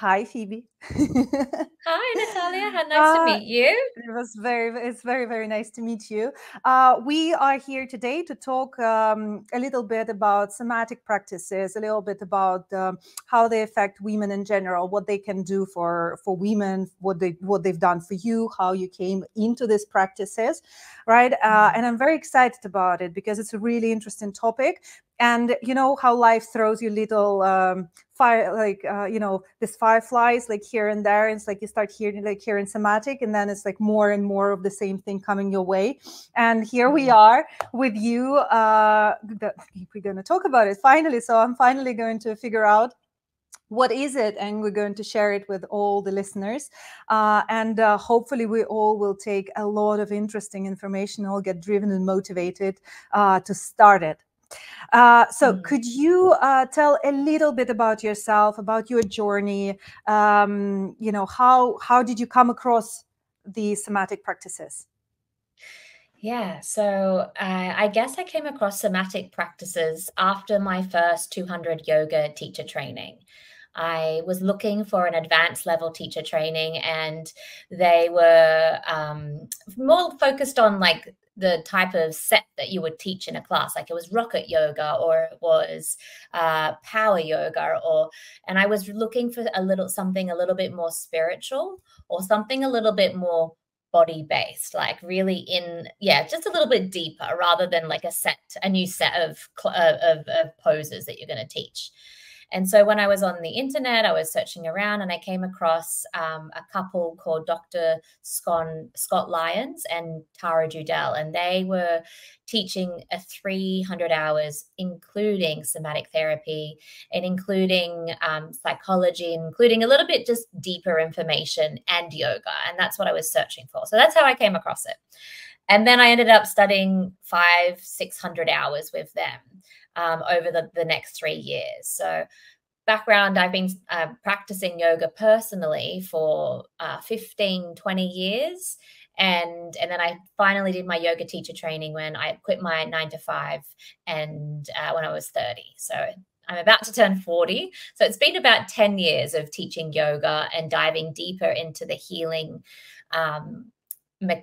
Hi, Phoebe. Hi, Natalia. How nice to meet you. It's very, very nice to meet you. We are here today to talk a little bit about somatic practices, a little bit about how they affect women in general, what they can do for women, what they've done for you, how you came into these practices, right? And I'm very excited about it because it's a really interesting topic. And you know how life throws you little fire, like these fireflies, like here and there. It's like you start hearing somatic, and then it's like more and more of the same thing coming your way. And here we are with you. We're going to talk about it finally. So I'm finally going to figure out what is it, and we're going to share it with all the listeners, and hopefully we all will take a lot of interesting information, all get driven and motivated to start it. So could you tell a little bit about yourself, about your journey? How did you come across the somatic practices? Yeah, so I guess I came across somatic practices after my first 200 yoga teacher training. I was looking for an advanced level teacher training, and they were more focused on like the type of set that you would teach in a class. Like it was rocket yoga, or it was power yoga, and I was looking for something a little bit more spiritual, or something a little bit more body based, like really just a little bit deeper, rather than like a new set of poses that you're going to teach. And so when I was on the internet, I was searching around, and I came across a couple called Dr. Scott Lyons and Tara Judell, and they were teaching 300 hours, including somatic therapy and including psychology, including a little bit just deeper information and yoga. And that's what I was searching for. So that's how I came across it. And then I ended up studying 500-600 hours with them over the next 3 years. So background, I've been practicing yoga personally for 15-20 years. And then I finally did my yoga teacher training when I quit my 9-to-5 and when I was 30. So I'm about to turn 40. So it's been about 10 years of teaching yoga and diving deeper into the healing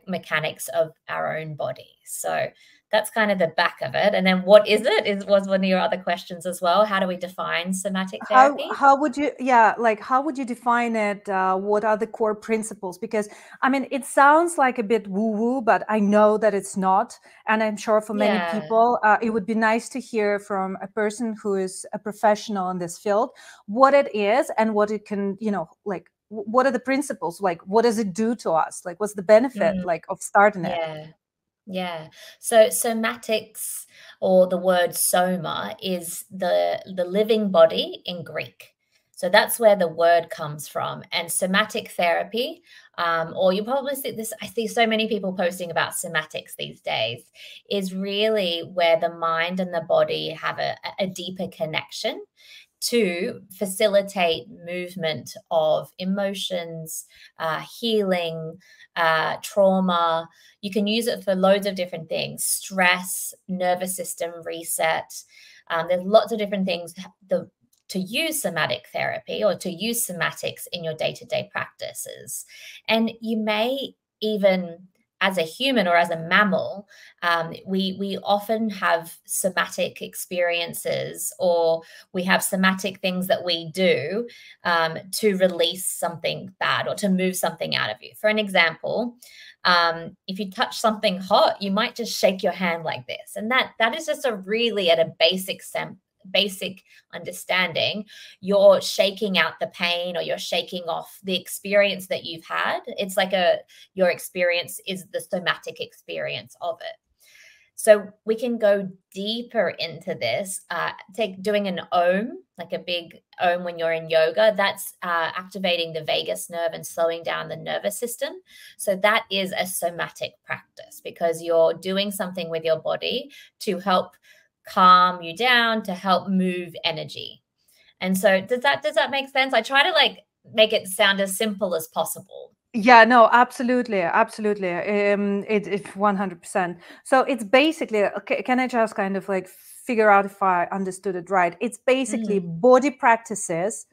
mechanics of our own body. So that's kind of the back of it. And then what is it was one of your other questions as well. How do we define somatic therapy? How would you, how would you define it? What are the core principles? Because I mean, it sounds like a bit woo-woo, but I know that it's not. And I'm sure for many people, it would be nice to hear from a person who is a professional in this field, what it is and what it can, like, what are the principles? Like, what does it do to us? Like, what's the benefit, like, of starting it? Yeah. So somatics, or the word soma, is the living body in Greek. So that's where the word comes from. And somatic therapy, or you probably see this, I see so many people posting about somatics these days, is really where the mind and the body have a deeper connection to facilitate movement of emotions, healing, trauma. You can use it for loads of different things: stress, nervous system reset. There's lots of different things to use somatic therapy, or to use somatics in your day-to-day practices. And you may even, as a human or as a mammal, we often have somatic experiences, or we have somatic things that we do to release something bad or to move something out of you. For an example, if you touch something hot, you might just shake your hand like this. And that is just really at a basic understanding, you're shaking out the pain, or you're shaking off the experience that you've had. It's like your experience is the somatic experience of it. So we can go deeper into this. Doing an om, like a big om when you're in yoga, that's activating the vagus nerve and slowing down the nervous system. So that is a somatic practice, because you're doing something with your body to help calm you down, to help move energy. And so does that make sense? I try to like make it sound as simple as possible. Yeah, no, absolutely. It's 100%. So it's basically, okay, can I just kind of like figure out if I understood it right? It's basically body practices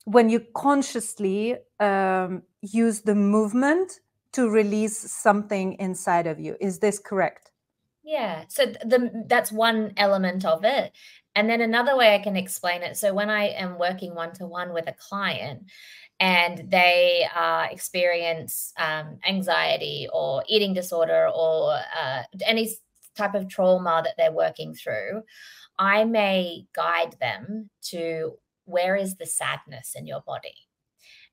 when you consciously use the movement to release something inside of you. Is this correct? Yeah. So that's one element of it. And then another way I can explain it. So when I am working one-to-one with a client and they experience anxiety or eating disorder or any type of trauma that they're working through, I may guide them to where is the sadness in your body.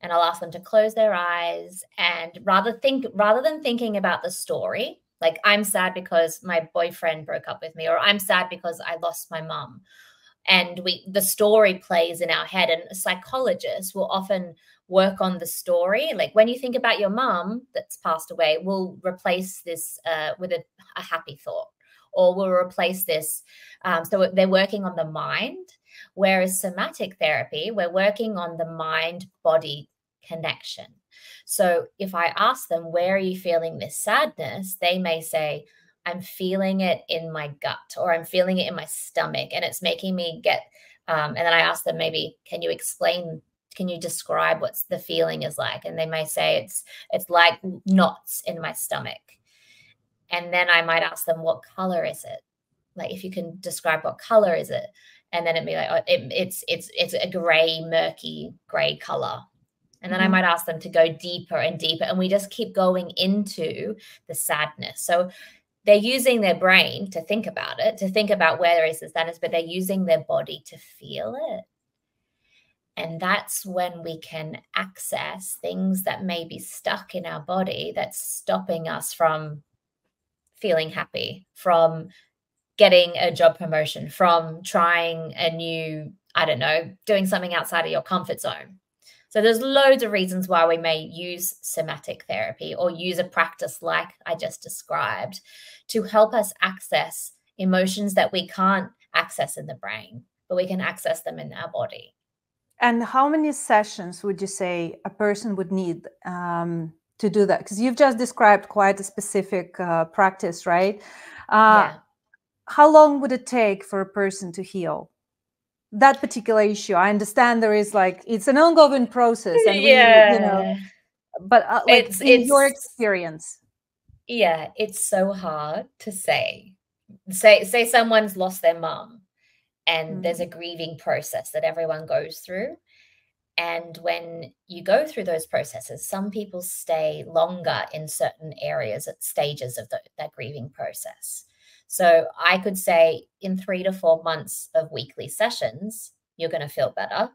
And I'll ask them to close their eyes and rather than thinking about the story, like I'm sad because my boyfriend broke up with me, or I'm sad because I lost my mum. And the story plays in our head, and psychologists will often work on the story. Like when you think about your mum that's passed away, we'll replace this with a happy thought, or we'll replace this. So they're working on the mind. Whereas somatic therapy, we're working on the mind-body connection. So if I ask them, where are you feeling this sadness? They may say, I'm feeling it in my gut, or I'm feeling it in my stomach, and it's making me get, and then I ask them, maybe, can you describe what the feeling is like? And they may say, it's like knots in my stomach. And then I might ask them, what color is it? Like, if you can describe what color is it? And then it'd be like, oh, it's a gray, murky gray color. And then I might ask them to go deeper and deeper. And we just keep going into the sadness. So they're using their brain to think about it, to think about where there is the sadness, but they're using their body to feel it. And that's when we can access things that may be stuck in our body that's stopping us from feeling happy, from getting a job promotion, from trying a new, I don't know, doing something outside of your comfort zone. So there's loads of reasons why we may use somatic therapy or use a practice like I just described to help us access emotions that we can't access in the brain, but we can access them in our body. And how many sessions would you say a person would need to do that? Because you've just described quite a specific practice, right? Yeah. How long would it take for a person to heal that particular issue? I understand there is it's an ongoing process, and but it's your experience. Yeah, it's so hard to say. Say someone's lost their mum, and there's a grieving process that everyone goes through. And when you go through those processes, some people stay longer in certain areas at stages of that grieving process. So I could say in 3 to 4 months of weekly sessions, you're going to feel better.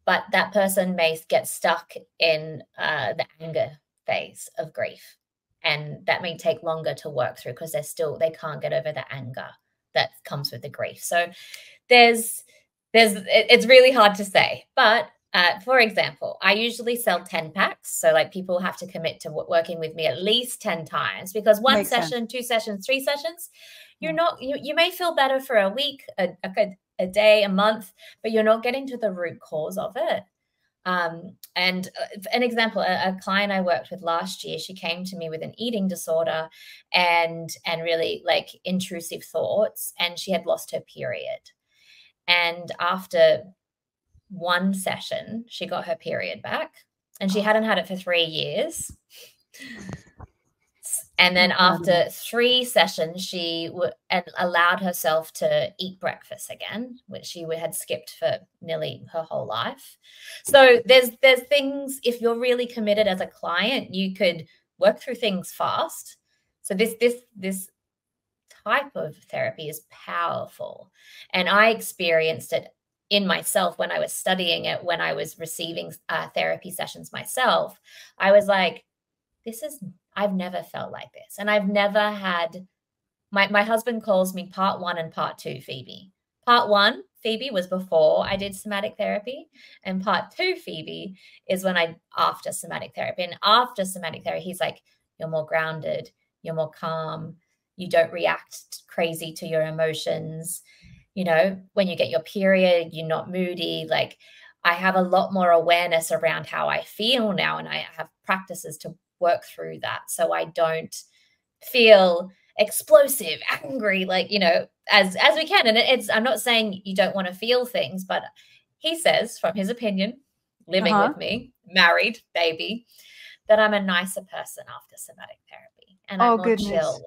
But that person may get stuck in the anger phase of grief. And that may take longer to work through because they can't get over the anger that comes with the grief. So it's really hard to say. But for example, I usually sell 10 packs. So people have to commit to working with me at least 10 times, because one session, 2 sessions, 3 sessions, you may feel better for a week, a day, a month, but you're not getting to the root cause of it. And an example, a client I worked with last year, she came to me with an eating disorder and really intrusive thoughts, and she had lost her period. And after one session, she got her period back, and she hadn't had it for 3 years. And then after 3 sessions, she allowed herself to eat breakfast again, which she had skipped for nearly her whole life. So there's things, if you're really committed as a client, you could work through things fast. So this type of therapy is powerful. And I experienced it in myself when I was studying it, when I was receiving therapy sessions myself. I was like, I've never felt like this. And I've never had, my husband calls me part 1 and part 2 Phoebe. Part 1, Phoebe, was before I did somatic therapy. And part 2 Phoebe is after somatic therapy. And after somatic therapy, he's like, you're more grounded, you're more calm, you don't react crazy to your emotions. When you get your period, you're not moody. I have a lot more awareness around how I feel now, and I have practices to work through that, so I don't feel explosive, angry, as we can. And I'm not saying you don't want to feel things, but he says, from his opinion, living with me, married, baby, that I'm a nicer person after somatic therapy and I'm Oh, more goodness. chilled.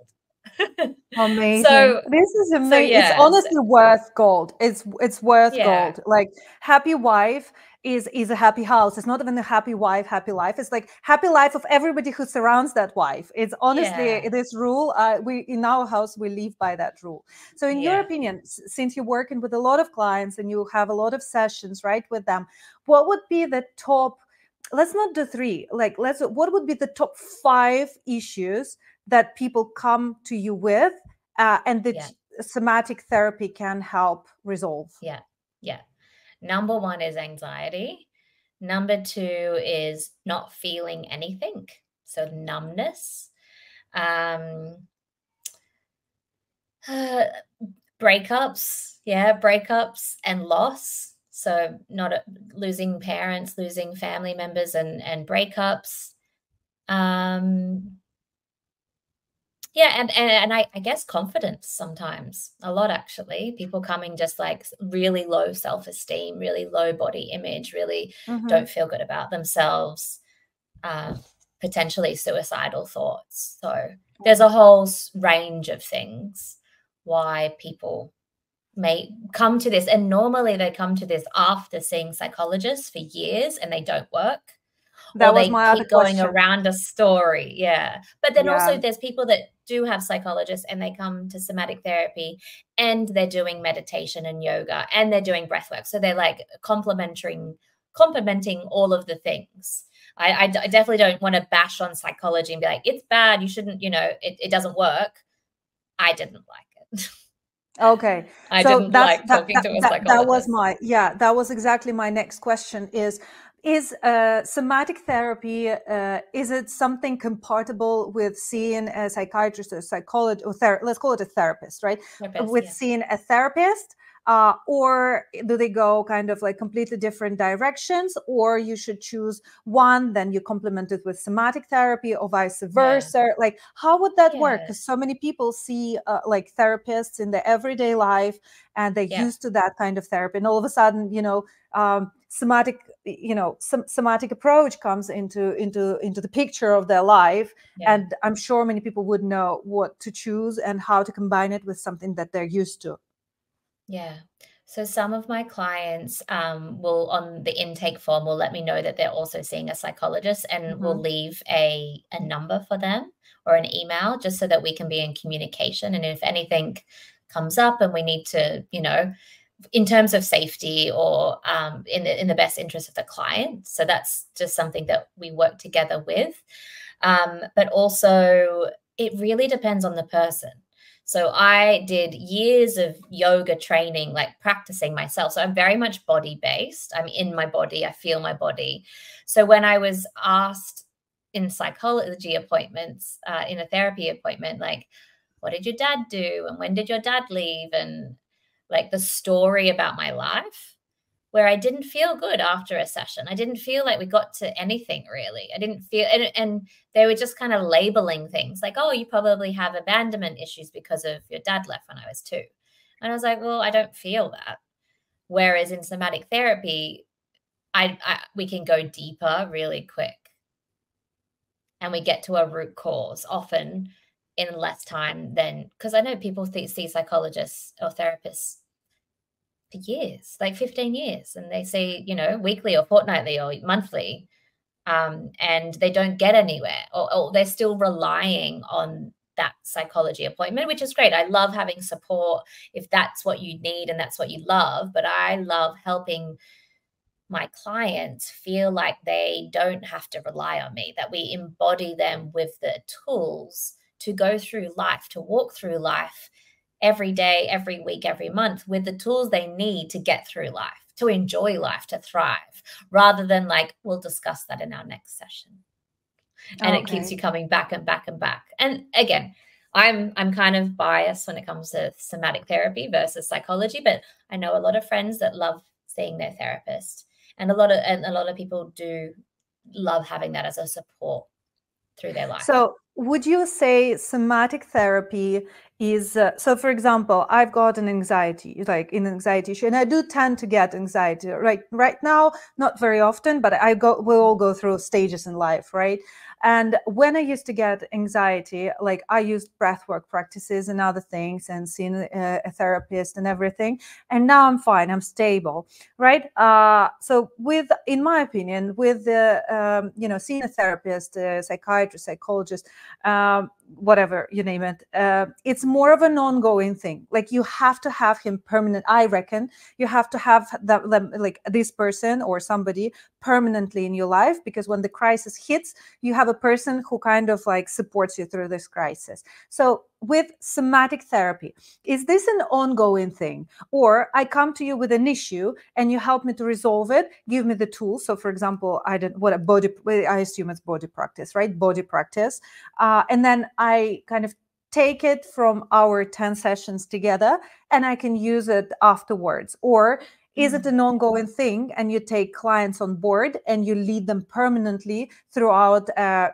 Amazing. So This is so amazing. It's yes, honestly worth gold. It's worth yeah, gold. Like happy wife is a happy house. It's not even a happy wife, happy life. It's like happy life of everybody who surrounds that wife. It's honestly yeah, this rule. We in our house we live by that rule. So, in your yeah, opinion, since you're working with a lot of clients and you have a lot of sessions, right, with them, what would be the top? Let's not do three. Like, let's. What would be the top 5 issues that people come to you with, and that yeah, somatic therapy can help resolve? yeah, yeah. Number one is anxiety. Number two is not feeling anything, so numbness. Um, breakups, breakups and loss. So not losing parents, losing family members, and breakups. Um, and I guess confidence sometimes, a lot actually. People coming just like really low self-esteem, really low body image, really Mm-hmm. don't feel good about themselves, uh, potentially suicidal thoughts. So there's a whole range of things why people may come to this. And normally they come to this after seeing psychologists for years and they don't work, or That was they my other keep going question. around a story. Yeah. But then Yeah. also there's people that do have psychologists and they come to somatic therapy and they're doing meditation and yoga and they're doing breath work. So they're like complementing all of the things. I definitely don't want to bash on psychology and be like, it's bad, you shouldn't, it doesn't work. I didn't like it. Okay. I So didn't that's like talking to a that was psychologist. that was exactly my next question is somatic therapy, is it something compatible with seeing a psychiatrist or psychologist or let's call it a therapist, right? My best, With yeah. seeing a therapist, or do they go kind of like completely different directions, or you should choose one, then you complement it with somatic therapy, or vice Yeah. versa? Like, how would that work? Yeah. Because so many people see like therapists in their everyday life, and they're Yeah. used to that kind of therapy, and all of a sudden, somatic, somatic approach comes into the picture of their life, Yeah. and I'm sure many people would know what to choose and how to combine it with something that they're used to. Yeah. So some of my clients will, on the intake form, will let me know that they're also seeing a psychologist and will Hmm. leave a number for them or an email just so that we can be in communication. And if anything comes up and we need to, in terms of safety or in the best interest of the client. So that's just something that we work together with. But also, it really depends on the person. So I did years of yoga training, like practicing myself. So I'm very much body based. I'm in my body. I feel my body. So when I was asked in psychology appointments, in a therapy appointment, like, what did your dad do? And when did your dad leave? And like the story about my life, where I didn't feel good after a session. I didn't feel like we got to anything really. I didn't feel, and they were just kind of labeling things like, oh, you probably have abandonment issues because of your dad left when I was 2. And I was like, well, I don't feel that. Whereas in somatic therapy, we can go deeper really quick and we get to a root cause often in less time than, because I know people see psychologists or therapists for years, like 15 years, and they say, weekly or fortnightly or monthly, and they don't get anywhere, or they're still relying on that psychology appointment, which is great. I love having support if that's what you need and that's what you love, but I love helping my clients feel like they don't have to rely on me, that we embody them with the tools to go through life, to walk through life every day, every week, every month with the tools they need to get through life, to enjoy life, to thrive, rather than like, we'll discuss that in our next session. And it keeps Okay. you coming back and back and back. And again, I'm kind of biased when it comes to somatic therapy versus psychology, but I know a lot of friends that love seeing their therapist. And a lot of people do love having that as a support through their life. So, would you say somatic therapy is so for example, I've got an anxiety, like an anxiety issue, and I do tend to get anxiety right now, not very often, but we all go through stages in life, right? And when I used to get anxiety, like I used breathwork practices and other things and seeing a therapist and everything, and now I'm fine, I'm stable, right? So in my opinion, with the seeing a therapist, a psychiatrist, psychologist, whatever you name it, it's more of an ongoing thing. Like you have to have him permanent. I reckon you have to have like this person or somebody permanently in your life, because when the crisis hits, you have a person who kind of like supports you through this crisis. So with somatic therapy, is this an ongoing thing, or I come to you with an issue and you help me to resolve it, give me the tools? So for example, I assume it's body practice, right? Body practice. And then I kind of take it from our 10 sessions together and I can use it afterwards. Or is it an ongoing thing and you take clients on board and you lead them permanently throughout, or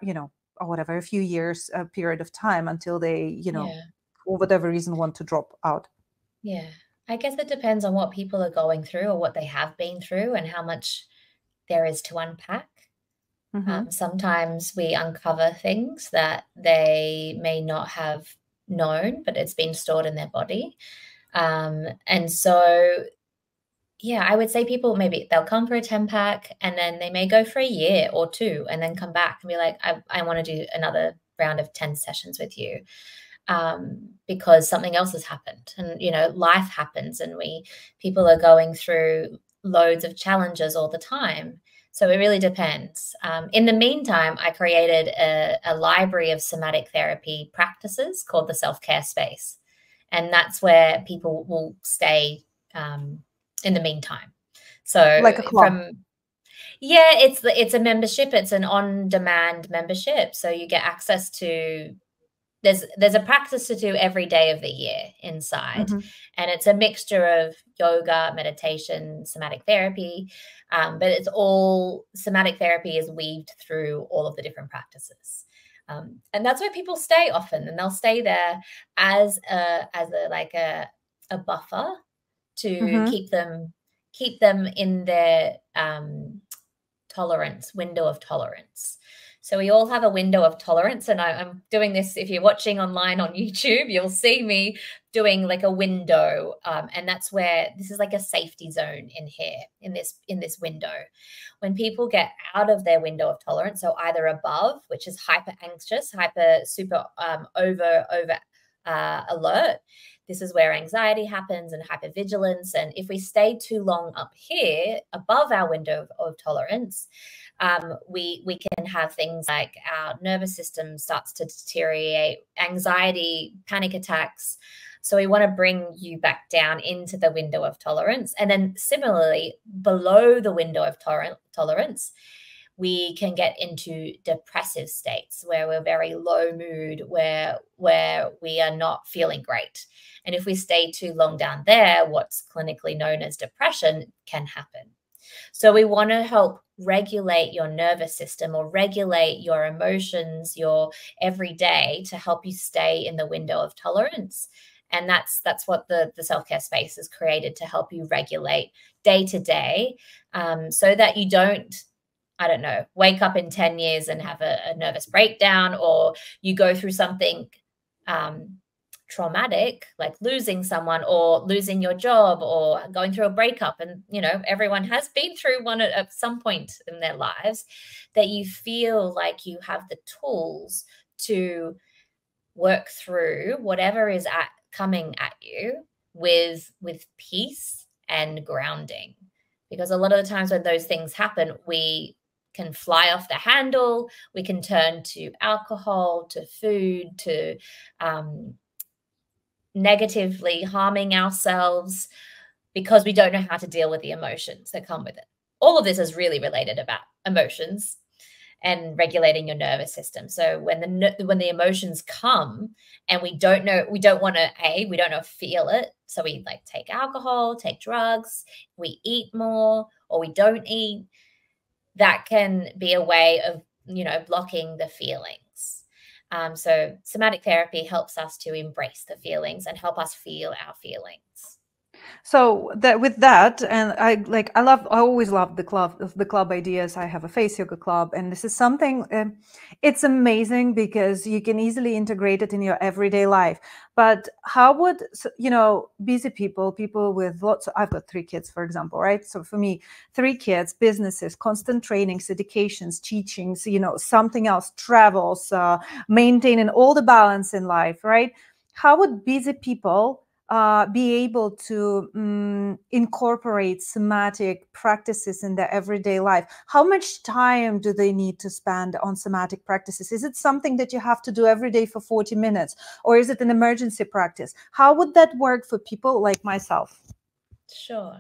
whatever, a few years period of time until they, for whatever reason, want to drop out? Yeah. I guess it depends on what people are going through or what they have been through and how much there is to unpack. Sometimes we uncover things that they may not have known, but it's been stored in their body. And so, yeah, I would say people, maybe they'll come for a 10-pack and then they may go for a year or two and then come back and be like, I want to do another round of 10 sessions with you. Because something else has happened, and life happens, and people are going through loads of challenges all the time. So it really depends. In the meantime, I created a library of somatic therapy practices called the self-care space, and that's where people will stay in the meantime. So like a club. Yeah, it's a membership. It's an on-demand membership, so you get access to. There's a practice to do every day of the year inside, and it's a mixture of yoga, meditation, somatic therapy, but it's all somatic therapy is weaved through all of the different practices, and that's where people stay often, and they'll stay there as a buffer to keep them in their window of tolerance. So we all have a window of tolerance, and I'm doing this. If you're watching online on YouTube, you'll see me doing like a window, and that's where this is like a safety zone in here, in this window. When people get out of their window of tolerance, so either above, which is hyper anxious, super over alert. This is where anxiety happens and hypervigilance. And if we stay too long up here above our window of tolerance, we can have things like our nervous system starts to deteriorate, anxiety, panic attacks. So we want to bring you back down into the window of tolerance. And then similarly, below the window of tolerance, we can get into depressive states where we're very low mood, where we are not feeling great. And if we stay too long down there, what's clinically known as depression can happen. So we want to help regulate your nervous system or regulate your emotions, your everyday, to help you stay in the window of tolerance. And that's what the self-care space is created to help you regulate day to day, so that you don't, I don't know, wake up in 10 years and have a nervous breakdown, or you go through something traumatic, like losing someone or losing your job or going through a breakup. And, everyone has been through one at some point in their lives, that you feel like you have the tools to work through whatever is coming at you with peace and grounding. Because a lot of the times when those things happen, we can fly off the handle. We can turn to alcohol, to food, to negatively harming ourselves because we don't know how to deal with the emotions that come with it. All of this is really related about emotions and regulating your nervous system. So when the emotions come and we don't want to feel it. So we take alcohol, take drugs, we eat more, or we don't eat. That can be a way of, blocking the feelings. So somatic therapy helps us to embrace the feelings and help us feel our feelings. So that with that, and I always love the club ideas. I have a face yoga club, and this is something. It's amazing because you can easily integrate it in your everyday life. But how would busy people with lots? I've got 3 kids, for example, right? So for me, 3 kids, businesses, constant trainings, educations, teachings, something else, travels, maintaining all the balance in life, right? How would busy people be able to incorporate somatic practices in their everyday life? How much time do they need to spend on somatic practices? Is it something that you have to do every day for 40 minutes, or is it an emergency practice? How would that work for people like myself? Sure.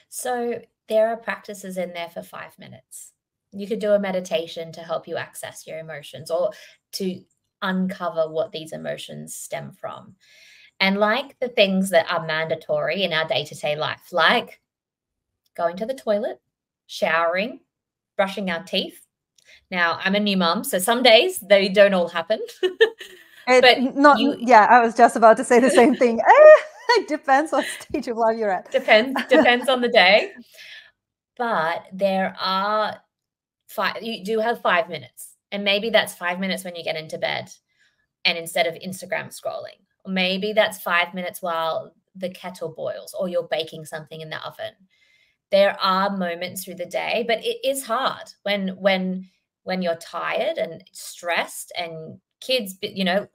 So there are practices in there for 5 minutes. You could do a meditation to help you access your emotions or to uncover what these emotions stem from. And like the things that are mandatory in our day-to-day life, like going to the toilet, showering, brushing our teeth. Now, I'm a new mum, so some days they don't all happen. But Yeah, I was just about to say the same thing. It depends what stage of life you're at. depends on the day. But there are you do have 5 minutes, and maybe that's 5 minutes when you get into bed and instead of Instagram scrolling. Or maybe that's 5 minutes while the kettle boils or you're baking something in the oven. There are moments through the day, but it is hard when you're tired and stressed and kids,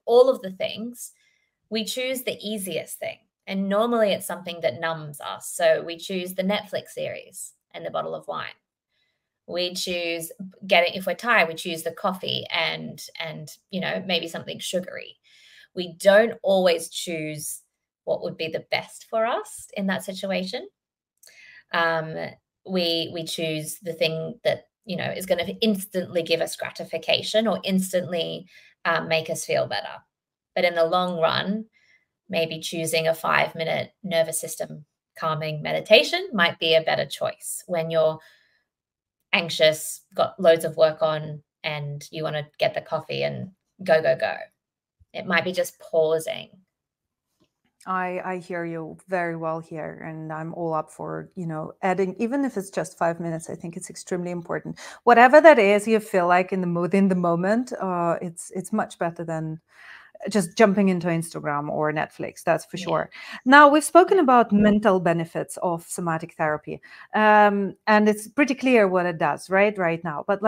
all of the things. We choose the easiest thing. And normally it's something that numbs us. So we choose the Netflix series and the bottle of wine. We choose if we're tired, we choose the coffee and maybe something sugary. We don't always choose what would be the best for us in that situation. We choose the thing that is going to instantly give us gratification or instantly make us feel better. But in the long run, maybe choosing a 5-minute nervous system calming meditation might be a better choice when you're anxious, got loads of work on, and you want to get the coffee and go. It might be just pausing. I hear you very well here, and I'm all up for, adding, even if it's just 5 minutes. I think it's extremely important. Whatever that is you feel like in the moment, it's much better than just jumping into Instagram or Netflix, that's for sure. Now, we've spoken about mental benefits of somatic therapy, and it's pretty clear what it does right now. But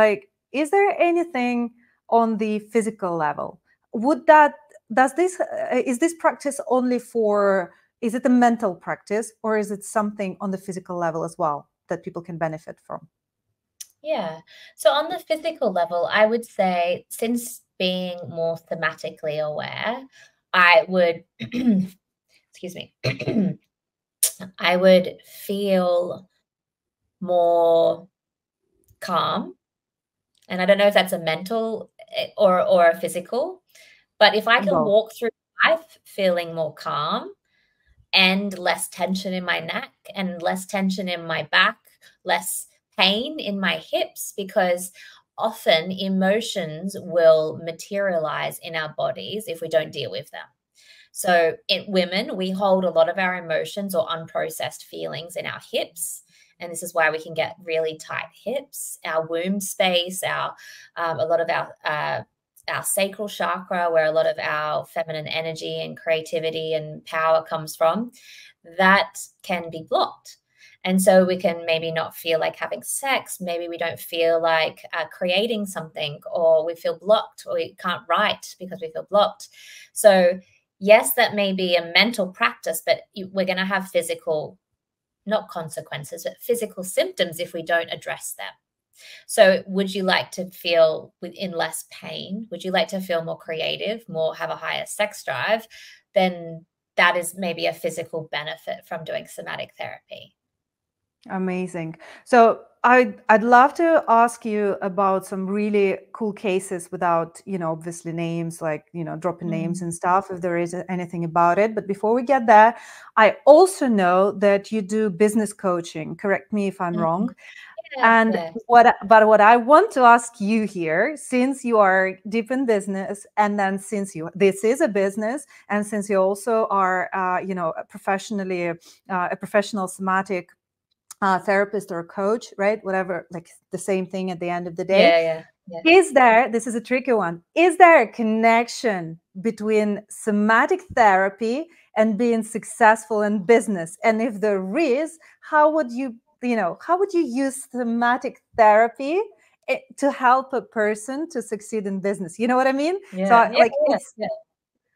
is there anything on the physical level? Is this practice only is it a mental practice, or is it something on the physical level as well that people can benefit from? Yeah. So on the physical level, I would say, since being more thematically aware, I would, excuse me, I would feel more calm. And I don't know if that's a mental or a physical, but if I can walk through life feeling more calm and less tension in my neck and less tension in my back, less pain in my hips, because often emotions will materialize in our bodies if we don't deal with them. So in women, we hold a lot of our emotions or unprocessed feelings in our hips. And this is why we can get really tight hips, our womb space, a lot of our sacral chakra, where a lot of our feminine energy and creativity and power comes from, that can be blocked. And so we can maybe not feel like having sex. Maybe we don't feel like creating something, or we feel blocked, or we can't write because we feel blocked. So yes, that may be a mental practice, but we're going to have physical, not consequences, but physical symptoms if we don't address them. So would you like to feel in less pain? Would you like to feel more creative, have a higher sex drive? Then that is maybe a physical benefit from doing somatic therapy. Amazing. So I'd love to ask you about some really cool cases without, obviously names, dropping names and stuff, if there is anything about it. But before we get there, I also know that you do business coaching. Correct me if I'm wrong. And Yeah. what I want to ask you here, since you are deep in business, and then since this is a business, and since you also are, professionally a professional somatic therapist or coach, right? Whatever, like the same thing at the end of the day. Yeah. This is a tricky one, is there a connection between somatic therapy and being successful in business? And if there is, how would you use somatic therapy to help a person to succeed in business? You know what I mean? So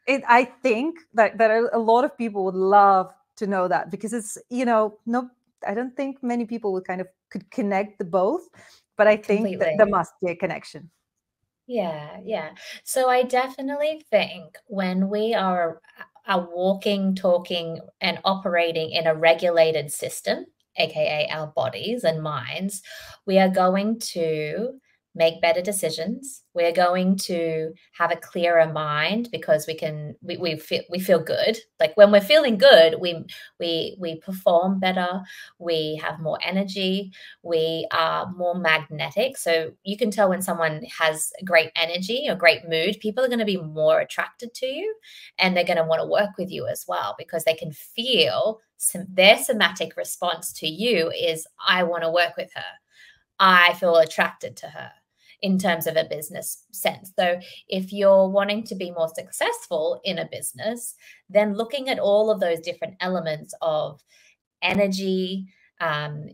Yeah. I think that a lot of people would love to know that, because it's, no, I don't think many people would could connect the both, but I think that Completely. there must be a connection. Yeah. So I definitely think when we are walking, talking, and operating in a regulated system, aka our bodies and minds, we are going to make better decisions. We're going to have a clearer mind because we feel good. Like when we're feeling good, we perform better, we have more energy, we are more magnetic. So you can tell when someone has great energy or great mood, people are going to be more attracted to you, and they're going to want to work with you as well because they can feel their somatic response to you is, I want to work with her. I feel attracted to her in terms of a business sense. So if you're wanting to be more successful in a business, then looking at all of those different elements of energy,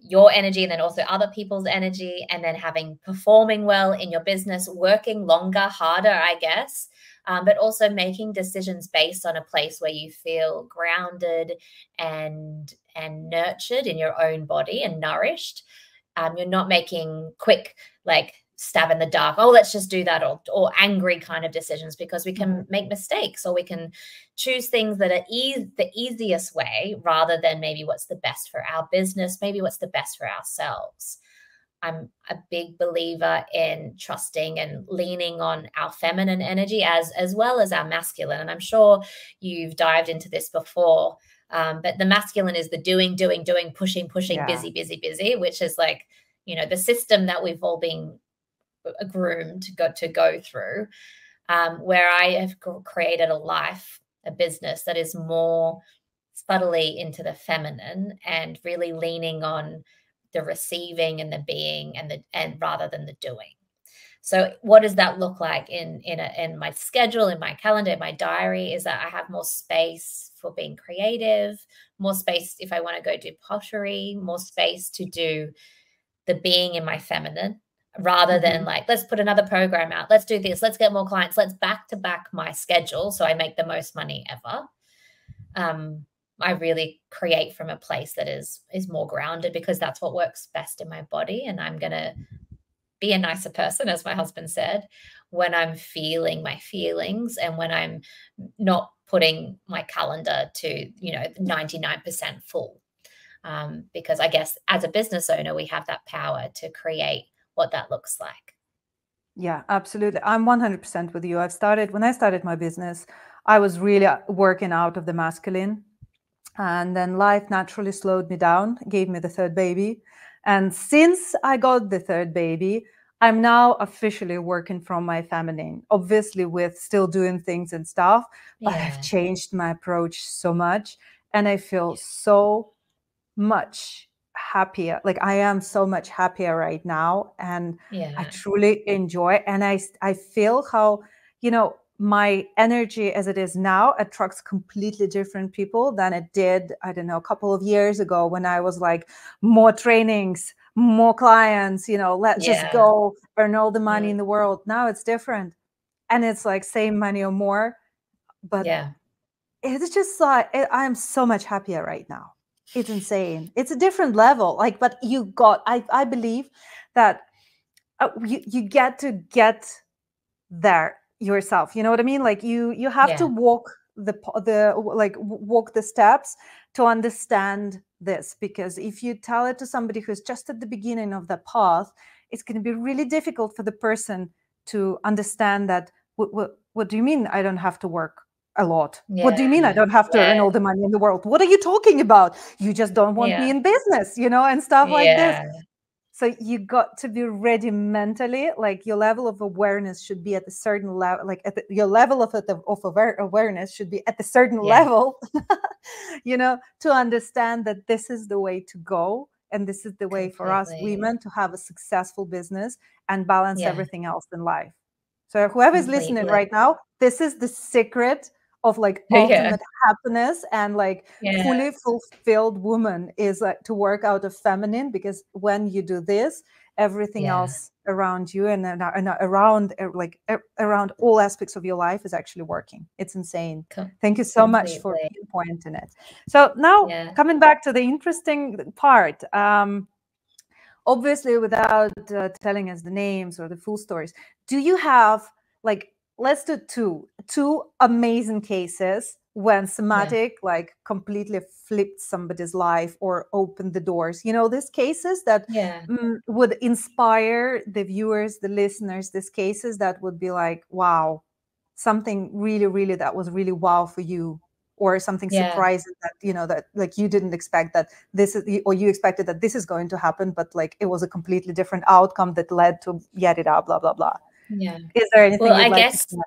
your energy, and then also other people's energy, and then performing well in your business, working longer, harder, I guess, but also making decisions based on a place where you feel grounded and nurtured in your own body and nourished. You're not making quick, like, stab in the dark, oh, let's just do that, or angry kind of decisions, because we can make mistakes, or we can choose things that are the easiest way rather than maybe what's the best for our business, maybe what's the best for ourselves. I'm a big believer in trusting and leaning on our feminine energy as well as our masculine. And I'm sure you've dived into this before, but the masculine is the doing, pushing, busy, which is like, the system that we've all been groomed to go through, where I have created a business that is more subtly into the feminine and really leaning on the receiving and the being and rather than the doing. So what does that look like in my schedule, in my calendar, in my diary? Is that I have more space for being creative, more space if I want to go do pottery, more space to do the being in my feminine, rather than like, let's put another program out, let's do this, let's get more clients, let's back to back my schedule so I make the most money ever. I really create from a place that is more grounded, because that's what works best in my body. And I'm going to be a nicer person, as my husband said, when I'm feeling my feelings and when I'm not putting my calendar to, 99% full. Because I guess as a business owner, we have that power to create what that looks like. Yeah, absolutely. I'm 100% with you. When I started my business, I was really working out of the masculine. And then life naturally slowed me down, gave me the third baby. And since I got the third baby, I'm now officially working from my feminine, obviously with still doing things and stuff, but I've changed my approach so much. And I feel so much happier. Like I am so much happier right now. And I truly enjoy. And I feel how, my energy as it is now attracts completely different people than it did, I don't know, a couple of years ago when I was like, more trainings, more clients, let's just go earn all the money in the world. Now it's different. And it's like same money or more. But it's just like, I'm so much happier right now. It's insane. It's a different level. Like, but I believe that you get to get there yourself. You know what I mean? Like you have to walk walk the steps to understand this, because if you tell it to somebody who's just at the beginning of the path, it's going to be really difficult for the person to understand that. What do you mean I don't have to work a lot? What do you mean I don't have to earn all the money in the world? What are you talking about? You just don't want me in business, and stuff like this. So you got to be ready mentally, like your level of awareness should be at a certain level, like your level of awareness should be at a certain level, to understand that this is the way to go. And this is the way for us Completely. women to have a successful business and balance Yeah, everything else in life. So whoever's listening completely. right now, this is the secret of like Yeah, ultimate happiness and like yeah, fully fulfilled woman is like to work out of feminine, because when you do this, everything yeah. else around you and around around all aspects of your life is actually working. It's insane. Thank you so much for Completely. pinpointing it. So now Yeah, coming back to the interesting part, obviously without telling us the names or the full stories, do you have, like, let's do two amazing cases when yeah, somatic like completely flipped somebody's life or opened the doors, these cases that yeah, would inspire the viewers, the listeners, these cases that would be like, wow, something really, really, that was really wow for you, or something yeah. surprising that that like you didn't expect that this is, or you expected that this is going to happen, but like it was a completely different outcome that led to yada yada blah blah blah. Yeah. Is there Well, anything you'd like to share?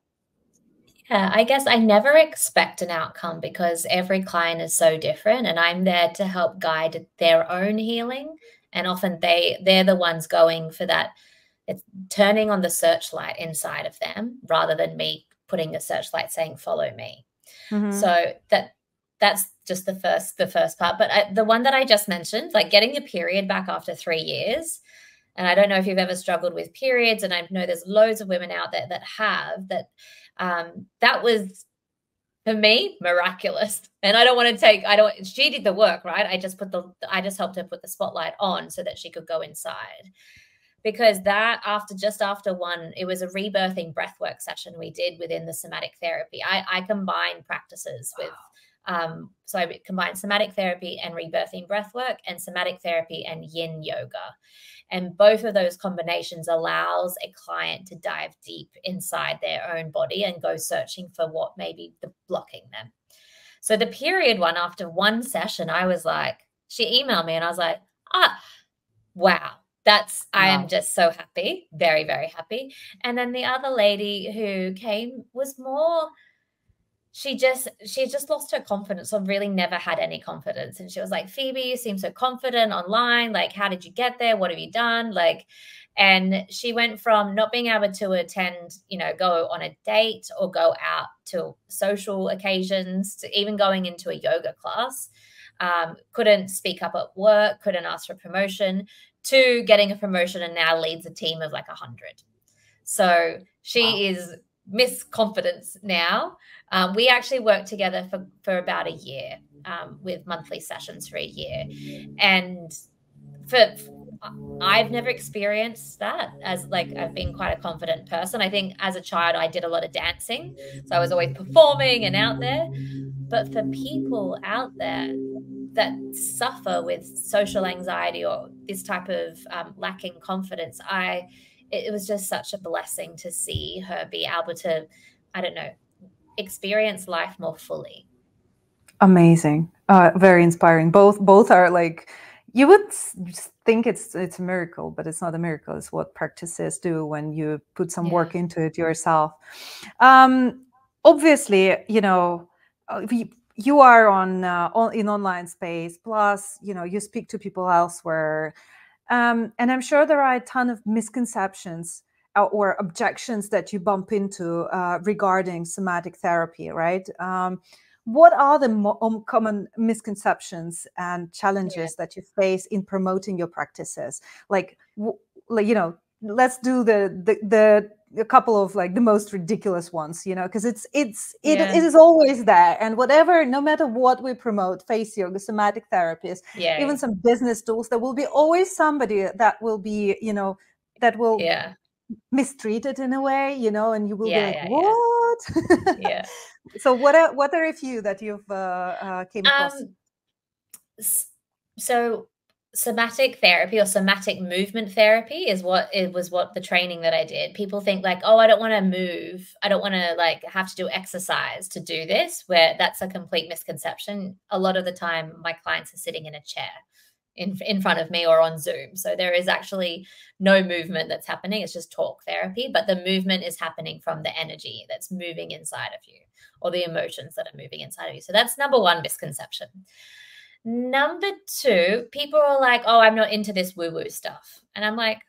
I guess I never expect an outcome because every client is so different, and I'm there to help guide their own healing. And often they're the ones going for that. It's turning on the searchlight inside of them rather than me putting a searchlight saying follow me. Mm-hmm. So that's just the first part. But the one that I just mentioned, like getting your period back after 3 years, and I don't know if you've ever struggled with periods, and I know there's loads of women out there that have that. That was, for me, miraculous. And I don't want to take. I don't. She did the work, right? I just helped her put the spotlight on so that she could go inside. Because that after one, it was a rebirthing breathwork session we did within the somatic therapy. I combine practices with. So I combine somatic therapy and rebirthing breathwork, and somatic therapy and yin yoga. And both of those combinations allows a client to dive deep inside their own body and go searching for what may be blocking them. So the period one, after one session, I was like, she emailed me and I was like, wow, I am Wow. just so happy, very, very happy. And then the other lady who came was more, she just lost her confidence, or really never had any confidence. And she was like, Phoebe, you seem so confident online. Like, how did you get there? What have you done? Like, and she went from not being able to attend, go on a date or go out to social occasions, to even going into a yoga class. Couldn't speak up at work, couldn't ask for promotion, to getting a promotion and now leads a team of like 100. So Wow. she is Miss Confidence now. We actually worked together for about a year, with monthly sessions for a year. And I've never experienced that, as like I've been quite a confident person. I think as a child I did a lot of dancing, so I was always performing and out there. But for people out there that suffer with social anxiety or this type of lacking confidence, it was just such a blessing to see her be able to, I don't know, experience life more fully. Amazing. Very inspiring. Both are like, you would think it's a miracle, but it's not a miracle. It's what practices do when you put some Yeah, work into it yourself. Um, Obviously, you are in online space. Plus, you speak to people elsewhere, and I'm sure there are a ton of misconceptions or objections that you bump into regarding somatic therapy, right? What are the common misconceptions and yeah, challenges that you face in promoting your practices? Like, let's do a couple of like the most ridiculous ones, because it yeah, is always there. And whatever, no matter what we promote, face yoga, somatic therapies, yeah, even some business tools, there will be always somebody that will be, that will yeah, mistreat it in a way, and you will be yeah, like, yeah, yeah, what? yeah. So what are a few that you've came across? Um, so somatic therapy or somatic movement therapy is what the training that I did. People think like, oh, I don't want to move. I don't want to like have to do exercise to do this, where that's a complete misconception. A lot of the time my clients are sitting in a chair in front of me or on Zoom. So there is actually no movement that's happening. It's just talk therapy, but the movement is happening from the energy that's moving inside of you or the emotions that are moving inside of you. So that's number one misconception. Number two, people are like, oh, I'm not into this woo-woo stuff. And I'm like,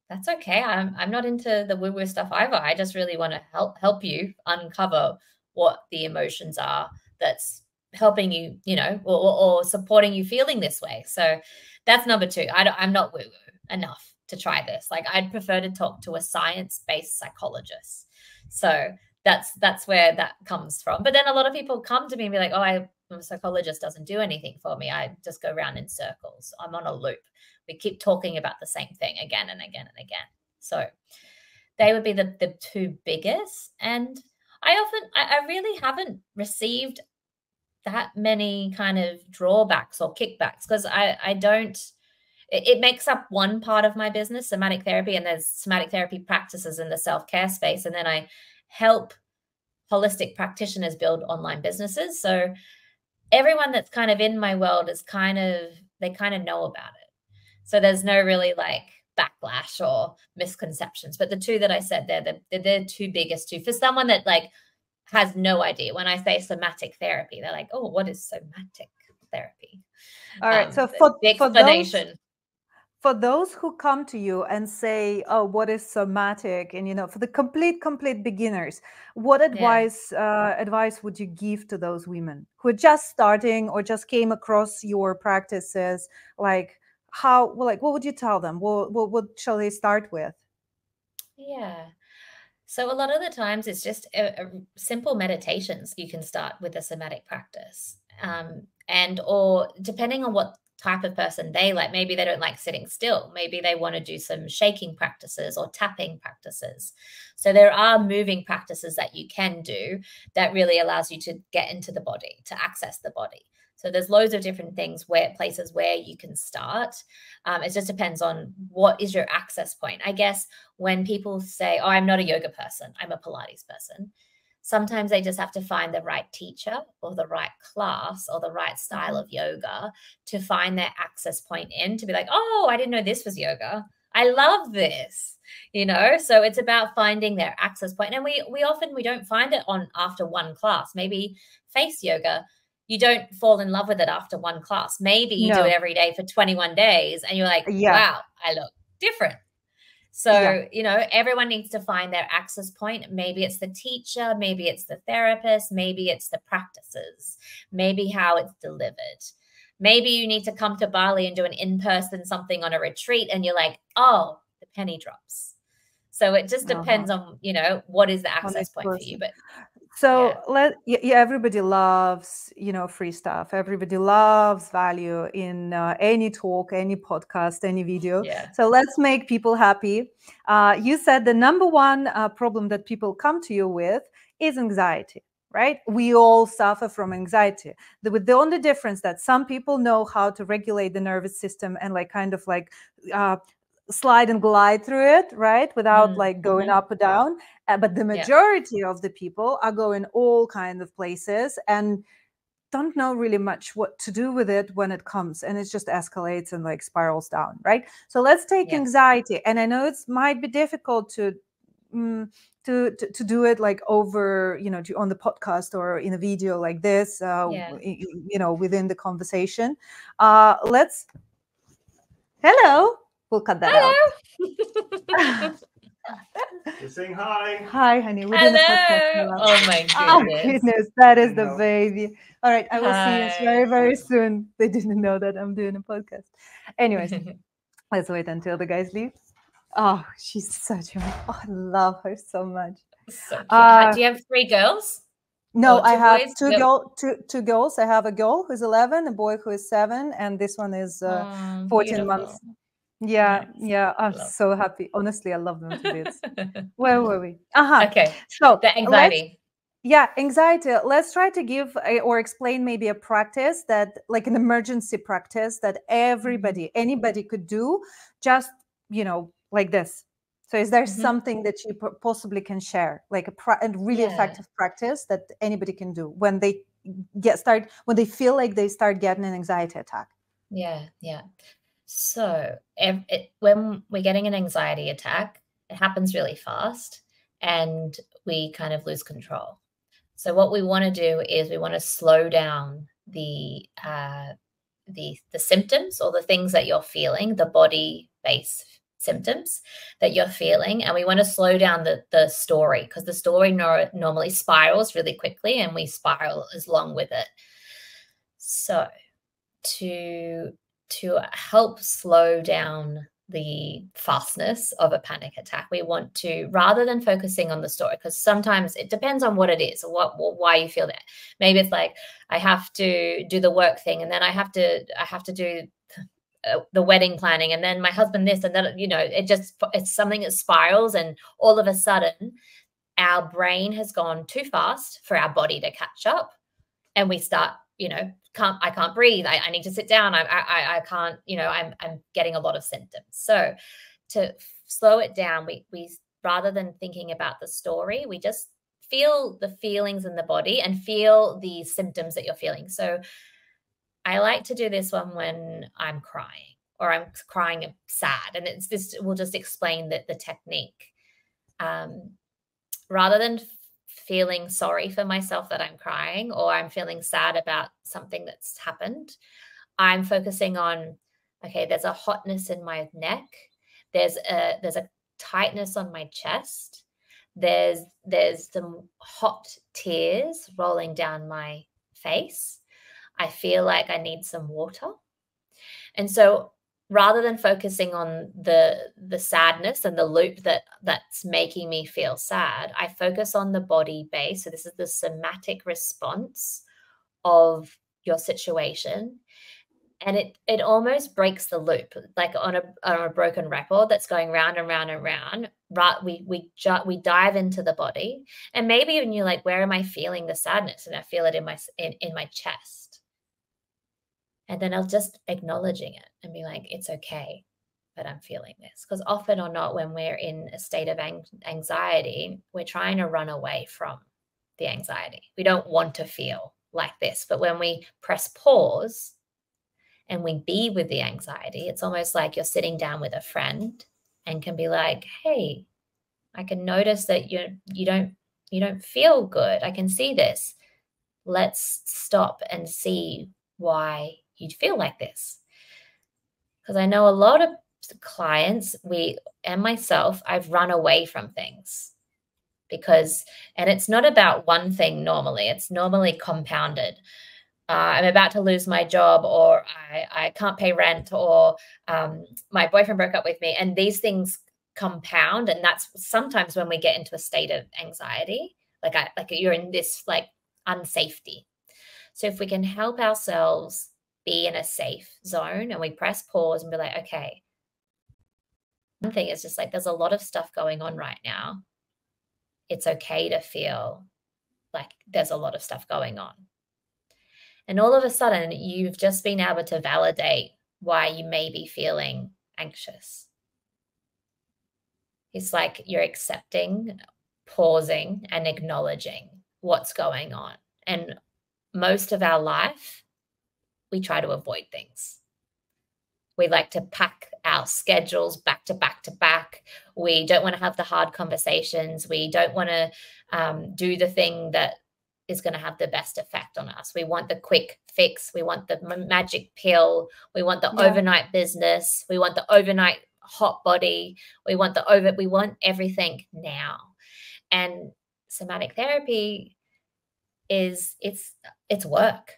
that's okay. I'm not into the woo-woo stuff either. I just really want to help you uncover what the emotions are that's helping you, or supporting you feeling this way. So that's number two. I'm not woo-woo enough to try this. Like, I'd prefer to talk to a science-based psychologist. So that's where that comes from. But then a lot of people come to me and be like, oh, a psychologist doesn't do anything for me. I just go around in circles. I'm on a loop. We keep talking about the same thing again and again and again. So they would be the two biggest. And I really haven't received that many kind of drawbacks or kickbacks, because I don't, it makes up one part of my business, somatic therapy, and there's somatic therapy practices in the self-care space. And then I help holistic practitioners build online businesses. So everyone that's kind of in my world is they kind of know about it. So there's no really like backlash or misconceptions. But the two that I said, they're the two biggest two. For someone that like has no idea, when I say somatic therapy, they're like, oh, what is somatic therapy? All right. So the explanation. For those who come to you and say, oh, what is somatic? And, for the complete beginners, what advice would you give to those women who are just starting or just came across your practices? Like, what would you tell them? What shall they start with? Yeah. So a lot of the times it's just a simple meditations. You can start with a somatic practice. Or depending on what type of person they like, maybe they don't like sitting still. Maybe they want to do some shaking practices or tapping practices. So there are moving practices that you can do that really allows you to get into the body, to access the body. So there's loads of different places where you can start. It just depends on what is your access point. I guess when people say, oh, I'm not a yoga person, I'm a Pilates person, sometimes they just have to find the right teacher or the right class or the right style of yoga to find their access point in, to be like, oh, I didn't know this was yoga. I love this, So it's about finding their access point. And we often don't find it after one class. Maybe face yoga, you don't fall in love with it after one class. Maybe you do it every day for 21 days and you're like, wow, I look different. So, everyone needs to find their access point. Maybe it's the teacher, maybe it's the therapist, maybe it's the practices, maybe how it's delivered. Maybe you need to come to Bali and do an in-person something on a retreat and you're like, oh, the penny drops. So it just depends on, what is the access point for you. But so everybody loves, free stuff. Everybody loves value in any talk, any podcast, any video. Yeah. So let's make people happy. You said the number one problem that people come to you with is anxiety, right? We all suffer from anxiety. The only difference that some people know how to regulate the nervous system and slide and glide through it, right? Without going up or down. But the majority of the people are going all kinds of places and don't know really much what to do with it when it comes, and it just escalates and spirals down, right? So let's take anxiety. And I know it might be difficult to do it over, on the podcast or in a video like this, within the conversation. Hello. We'll cut that out. You're saying hi. Hi, honey. Hello. Oh my goodness. Oh, goodness. That is the baby. All right. I will see you very, very soon. They didn't know that I'm doing a podcast. Anyways, let's wait until the guys leave. Oh, she's such I love her so much. So cute. Do you have 3 girls? No, I have two girls. I have a girl who's 11, a boy who is 7, and this one is 14 beautiful. months. Yeah, I'm so happy. Honestly, I love them to bits. Where were we? Okay. So the anxiety. Anxiety. Let's try to give or explain maybe a practice that, like an emergency practice that anybody could do, just like this. So is there something that you possibly can share, like a really effective practice that anybody can do when they feel like they start getting an anxiety attack? Yeah. So when we're getting an anxiety attack, it happens really fast and we kind of lose control. So what we want to do is we want to slow down the symptoms or the things that you're feeling, the body-based symptoms that you're feeling, and we want to slow down the story, because the story normally spirals really quickly and we spiral along with it. So to help slow down the fastness of a panic attack, we want to, rather than focusing on the story, because sometimes it depends on what it is or why you feel that. Maybe it's like, I have to do the work thing, and then I have to do the wedding planning, and then my husband this, and then, you know, it's something that spirals, and all of a sudden our brain has gone too fast for our body to catch up, and we start, you know, I can't breathe. I need to sit down. I can't, you know, I'm getting a lot of symptoms. So to slow it down, we rather than thinking about the story, we just feel the feelings in the body and feel the symptoms that you're feeling. So I like to do this one when I'm crying, or I'm crying sad. And it's this, we'll just explain the technique. Rather than feeling sorry for myself that I'm crying, or I'm feeling sad about something that's happened, I'm focusing on, okay, there's a hotness in my neck. There's a tightness on my chest. There's some hot tears rolling down my face. I feel like I need some water. And so rather than focusing on the sadness and the loop that's making me feel sad, I focus on the body base. So this is the somatic response of your situation. And it almost breaks the loop, like on a broken record that's going round and round and round. Right, we dive into the body, and maybe even you're like, where am I feeling the sadness? And I feel it in my chest. And then I'll just acknowledging it and be like, it's okay that I'm feeling this. Because often or not, when we're in a state of anxiety, we're trying to run away from the anxiety. We don't want to feel like this. But when we press pause and we be with the anxiety, it's almost like you're sitting down with a friend and can be like, hey, I can notice that you don't feel good. I can see this. Let's stop and see why you'd feel like this. Because I know a lot of clients, and myself, I've run away from things and it's not about one thing normally. It's normally compounded. I'm about to lose my job, or I can't pay rent, or my boyfriend broke up with me. And these things compound. And that's sometimes when we get into a state of anxiety, like you're in this like unsafety. So if we can help ourselves be in a safe zone and we press pause and be like, okay, one thing is just like, there's a lot of stuff going on right now. It's okay to feel like there's a lot of stuff going on. And all of a sudden, you've just been able to validate why you may be feeling anxious. It's like you're accepting, pausing, and acknowledging what's going on. And most of our life, we try to avoid things. We like to pack our schedules back to back to back. We don't want to have the hard conversations. We don't want to do the thing that is going to have the best effect on us. We want the quick fix. We want the magic pill. We want the overnight business. We want the overnight hot body. We want everything now. And somatic therapy it's work.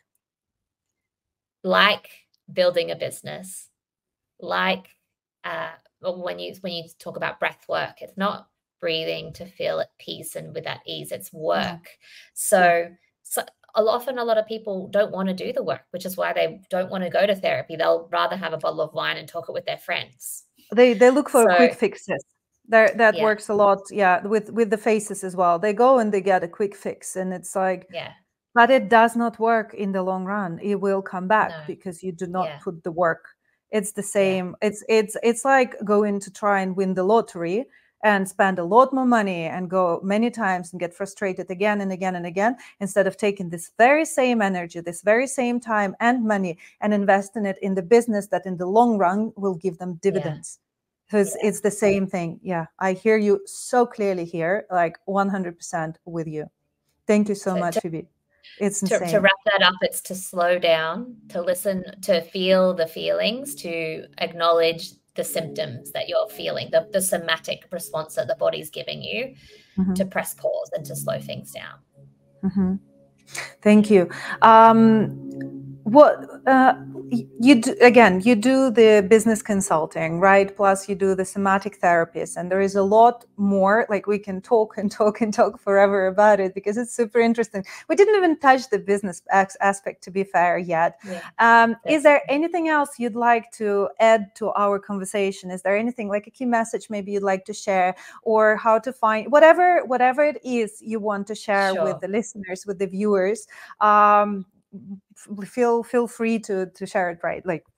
Like building a business, like when you talk about breath work, it's not breathing to feel at peace and with that ease, it's work. Yeah. So often a lot of people don't want to do the work, which is why they don't want to go to therapy. They'll rather have a bottle of wine and talk it with their friends. They look for quick fixes. That works a lot. Yeah, with the faces as well. They go and they get a quick fix, and it's like, but it does not work in the long run. It will come back because you do not put the work. It's the same. It's like going to try and win the lottery, and spend a lot more money and go many times and get frustrated again and again and again, instead of taking this very same energy, this very same time and money, and investing it in the business that in the long run will give them dividends. Because it's the same thing. Yeah, I hear you so clearly here, like 100% with you. Thank you so much, Phoebe. It's insane. To wrap that up, it's to slow down, to listen, to feel the feelings, to acknowledge the symptoms that you're feeling, the somatic response that the body's giving you, to press pause and to slow things down. Thank you. What you do, again, you do the business consulting, right? Plus you do the somatic therapies, and there is a lot more. Like, we can talk and talk and talk forever about it, because it's super interesting. We didn't even touch the business aspect, to be fair, yet. Is there anything else you'd like to add to our conversation? Is there anything, like a key message maybe you'd like to share, or how to find whatever it is you want to share with the listeners, with the viewers? Feel free to share it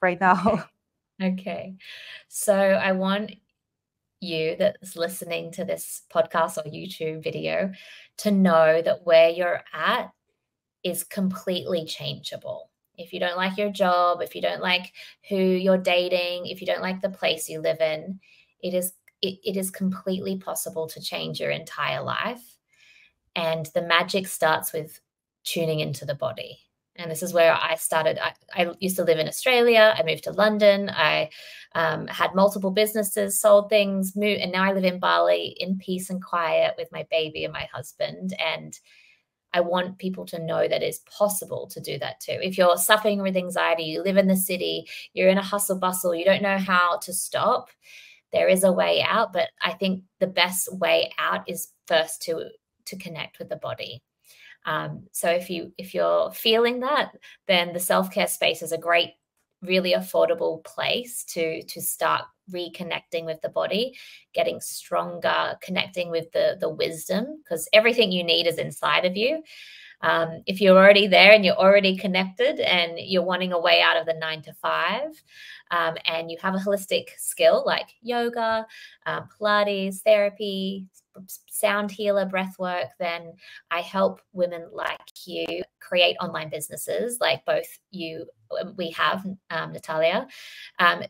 right now. Okay. So I want you that's listening to this podcast or YouTube video to know that where you're at is completely changeable. If you don't like your job, if you don't like who you're dating, if you don't like the place you live in, it is completely possible to change your entire life. And the magic starts with tuning into the body. And this is where I started. I used to live in Australia. I moved to London. I had multiple businesses, sold things, moved, and now I live in Bali in peace and quiet with my baby and my husband. And I want people to know that it's possible to do that too. If you're suffering with anxiety, you live in the city, you're in a hustle bustle, you don't know how to stop, there is a way out. But I think the best way out is first to connect with the body. So if you're feeling that, then the self-care space is a great, really affordable place to start reconnecting with the body, getting stronger, connecting with the wisdom, because everything you need is inside of you. If you're already there and you're already connected and you're wanting a way out of the 9 to 5, and you have a holistic skill like yoga, Pilates, therapy, sound healer, breath work, then I help women like you create online businesses like both we have, Natalia,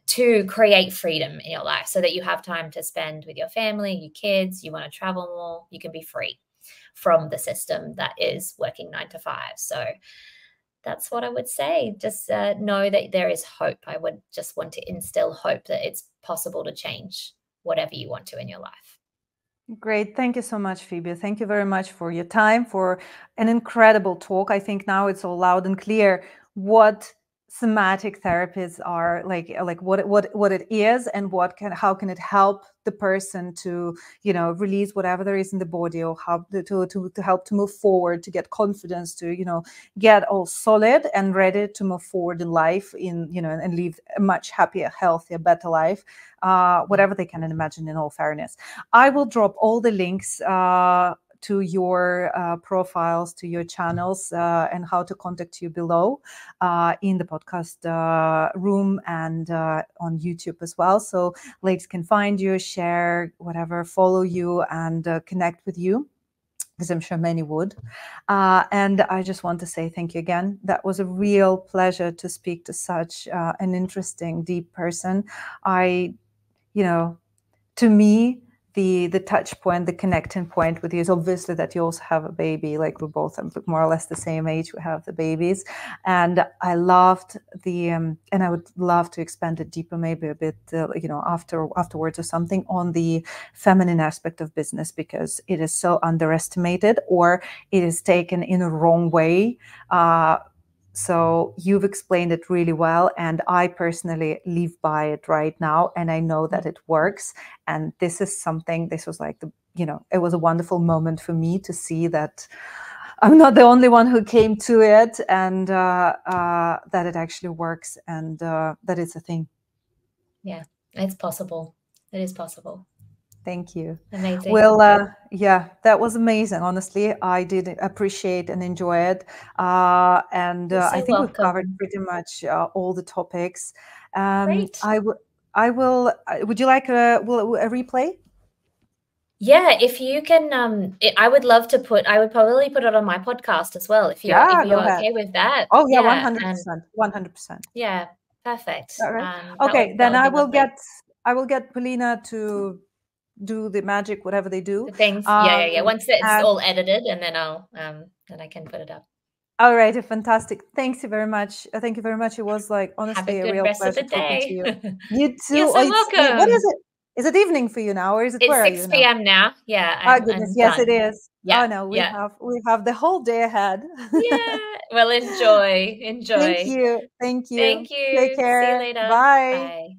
to create freedom in your life so that you have time to spend with your family, your kids, you want to travel more, you can be free from the system that is working 9 to 5. So that's what I would say. Just know that there is hope. I would just want to instill hope that it's possible to change whatever you want to in your life. Great. Thank you so much, Phoebe. Thank you very much for your time, for an incredible talk. I think now it's all loud and clear what somatic therapies are, like what it is, and how can it help the person to, release whatever there is in the body, or how to help to move forward, to get confidence, to, get all solid and ready to move forward in life, and live a much happier, healthier, better life, whatever they can imagine, in all fairness. I will drop all the links to your profiles, to your channels, and how to contact you below in the podcast room and on YouTube as well. So ladies can find you, share, whatever, follow you, and connect with you, because I'm sure many would. And I just want to say thank you again. That was a real pleasure to speak to such an interesting, deep person. To me, the touch point, the connecting point with you is obviously that you also have a baby. Like, we're both more or less the same age. We have the babies, and I loved and I would love to expand it deeper, maybe a bit, afterwards or something, on the feminine aspect of business, because it is so underestimated, or it is taken in a wrong way. So you've explained it really well, and I personally live by it right now, and I know that it works. And this was like it was a wonderful moment for me to see that I'm not the only one who came to it, and that it actually works, and that it's a thing. Yeah, it's possible. It is possible. Thank you. Amazing. Well, yeah, that was amazing. Honestly, I did appreciate and enjoy it. And I think we've covered pretty much all the topics. Great. I will. Would you like a replay? Yeah, if you can, I would love to I would probably put it on my podcast as well, if Yeah, you're go ahead. okay with that. Oh yeah, Yeah, 100%. 100%. yeah, perfect. All right. That Okay, then would I be will lovely. get Polina to do the magic, whatever they do. The things, yeah. Once it's all edited, and then then I can put it up. All right, fantastic. Thank you very much. Thank you very much. It was like honestly Have a good real rest of pleasure the talking to day. you. You too. You're so welcome. What is it? Is it evening for you now, or is it? It's where 6 p.m. now. Yeah, oh goodness, yes, done. it is. Yeah, oh no, we have the whole day ahead. Yeah. Well, enjoy. Thank you. Thank you. Take care. See you later. Bye. Bye.